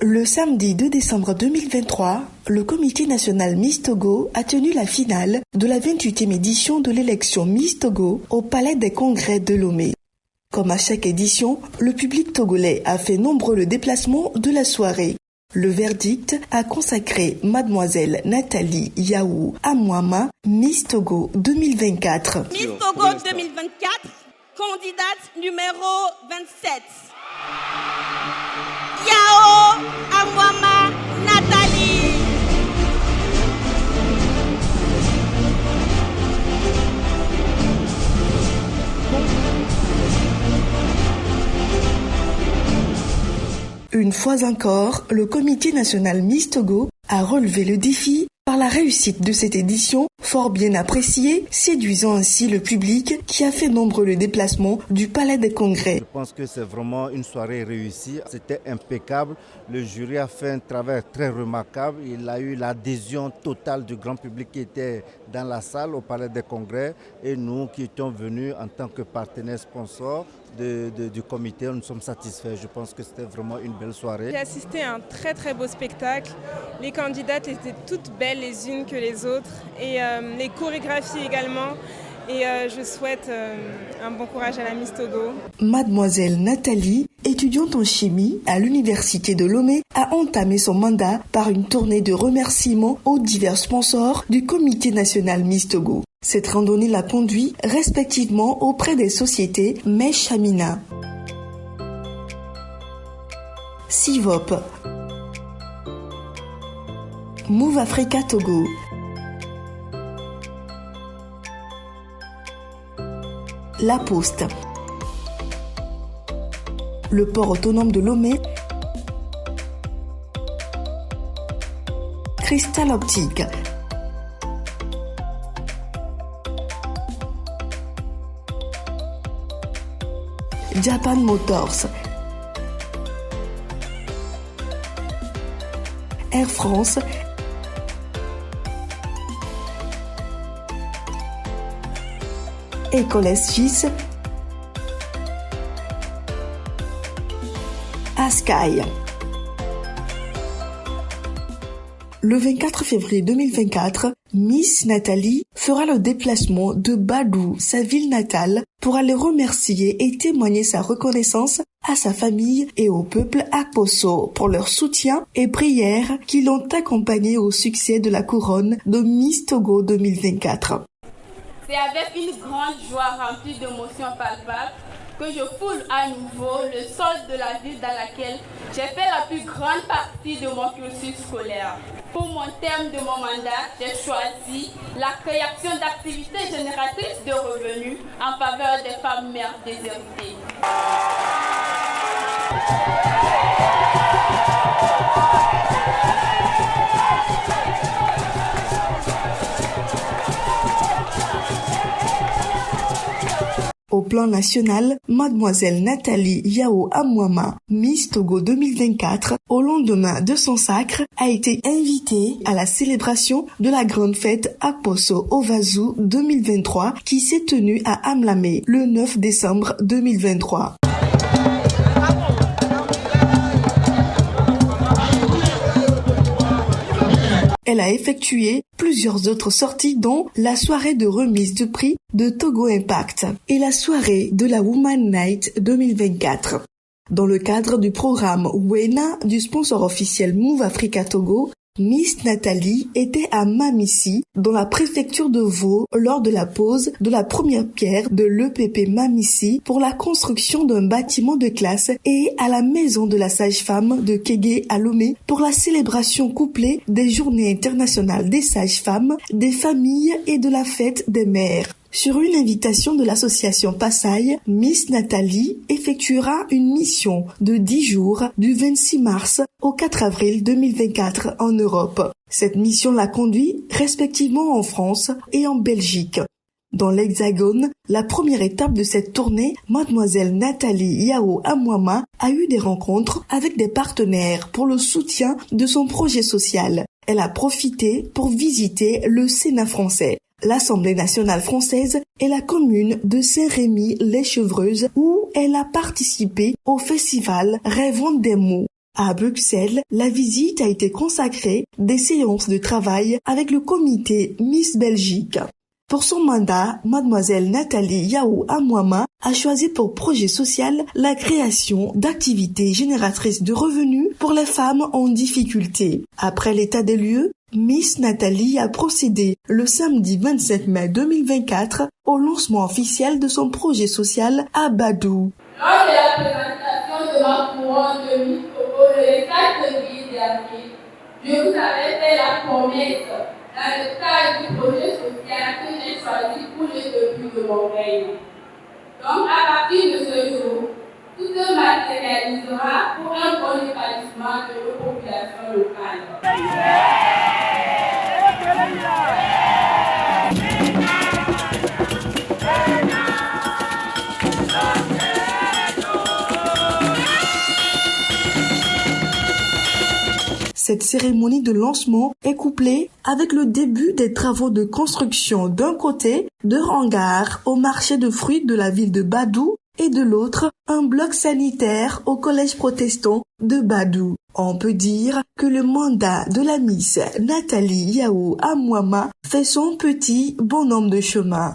Le samedi 2 décembre 2023, le Comité national Miss Togo a tenu la finale de la 28e édition de l'élection Miss Togo au Palais des Congrès de Lomé. Comme à chaque édition, le public togolais a fait nombreux le déplacement de la soirée. Le verdict a consacré Mademoiselle Nathalie Yaou Amouama, Miss Togo 2024. Miss Togo 2024, candidate numéro 27. Yao Amouama Nathalie. Une fois encore, le Comité national Miss Togo a relevé le défi par la réussite de cette édition, fort bien appréciée, séduisant ainsi le public qui a fait nombreux le déplacement du Palais des Congrès. Je pense que c'est vraiment une soirée réussie, c'était impeccable. Le jury a fait un travail très remarquable. Il a eu l'adhésion totale du grand public qui était dans la salle au Palais des Congrès et nous qui étions venus en tant que partenaires sponsors du comité, nous sommes satisfaits. Je pense que c'était vraiment une belle soirée. J'ai assisté à un très très beau spectacle. Les candidates étaient toutes belles les unes que les autres et les chorégraphies également. Et je souhaite un bon courage à la Miss Togo. Mademoiselle Nathalie, étudiante en chimie à l'université de Lomé, a entamé son mandat par une tournée de remerciements aux divers sponsors du Comité national Miss Togo. Cette randonnée l'a conduit respectivement auprès des sociétés Mèche Amina, Sivop, Move Africa Togo, La Poste, le port autonome de Lomé, Cristal Optique, Japan Motors, Air France, École Suisse, Askai. Le 24 février 2024, Miss Nathalie fera le déplacement de Badou, sa ville natale, pour aller remercier et témoigner sa reconnaissance à sa famille et au peuple Akposso pour leur soutien et prières qui l'ont accompagné au succès de la couronne de Miss Togo 2024. C'est avec une grande joie remplie d'émotions palpables que je foule à nouveau le sol de la ville dans laquelle j'ai fait la plus grande partie de mon cursus scolaire. Pour mon terme de mon mandat, j'ai choisi la création d'activités génératrices de revenus en faveur des femmes mères déshéritées. Au plan national, Mademoiselle Nathalie Yaou Amouama, Miss Togo 2024, au lendemain de son sacre, a été invitée à la célébration de la grande fête Akposso Ovazu 2023 qui s'est tenue à Amlamé le 9 décembre 2023. Elle a effectué plusieurs autres sorties dont la soirée de remise de prix de Togo Impact et la soirée de la Woman Night 2024. Dans le cadre du programme WENA du sponsor officiel Move Africa Togo, Miss Nathalie était à Mamissi, dans la préfecture de Vaud, lors de la pose de la première pierre de l'EPP Mamissi pour la construction d'un bâtiment de classe et à la maison de la sage-femme de Kégué à Lomé pour la célébration couplée des Journées internationales des sages-femmes, des familles et de la fête des mères. Sur une invitation de l'association Passaï, Miss Nathalie effectuera une mission de 10 jours du 26 mars au 4 avril 2024 en Europe. Cette mission l'a conduit respectivement en France et en Belgique. Dans l'Hexagone, la première étape de cette tournée, Mademoiselle Nathalie Yaou Amouama a eu des rencontres avec des partenaires pour le soutien de son projet social. elle a profité pour visiter le Sénat français, l'Assemblée nationale française et la commune de Saint-Rémy-les-Chevreuses où elle a participé au festival Rêvons des mots. À Bruxelles, la visite a été consacrée des séances de travail avec le comité Miss Belgique. Pour son mandat, mademoiselle Nathalie Yaou Amouama a choisi pour projet social la création d'activités génératrices de revenus pour les femmes en difficulté. Après l'état des lieux, Miss Nathalie a procédé le samedi 27 mai 2024 au lancement officiel de son projet social à Badou. Lors de la présentation de ma couronne de Miss Togo le 4 février dernier, je vous avais fait la promesse dans le cadre du projet social que j'ai choisi pour le début de mon règne. Donc à partir de ce jour, tout se matérialisera pour un bon épanouissement de nos populations locales. Cette cérémonie de lancement est couplée avec le début des travaux de construction d'un côté de hangars au marché de fruits de la ville de Badou et de l'autre un bloc sanitaire au collège protestant de Badou. On peut dire que le mandat de la Miss Nathalie Yaou Amouama fait son petit bonhomme de chemin.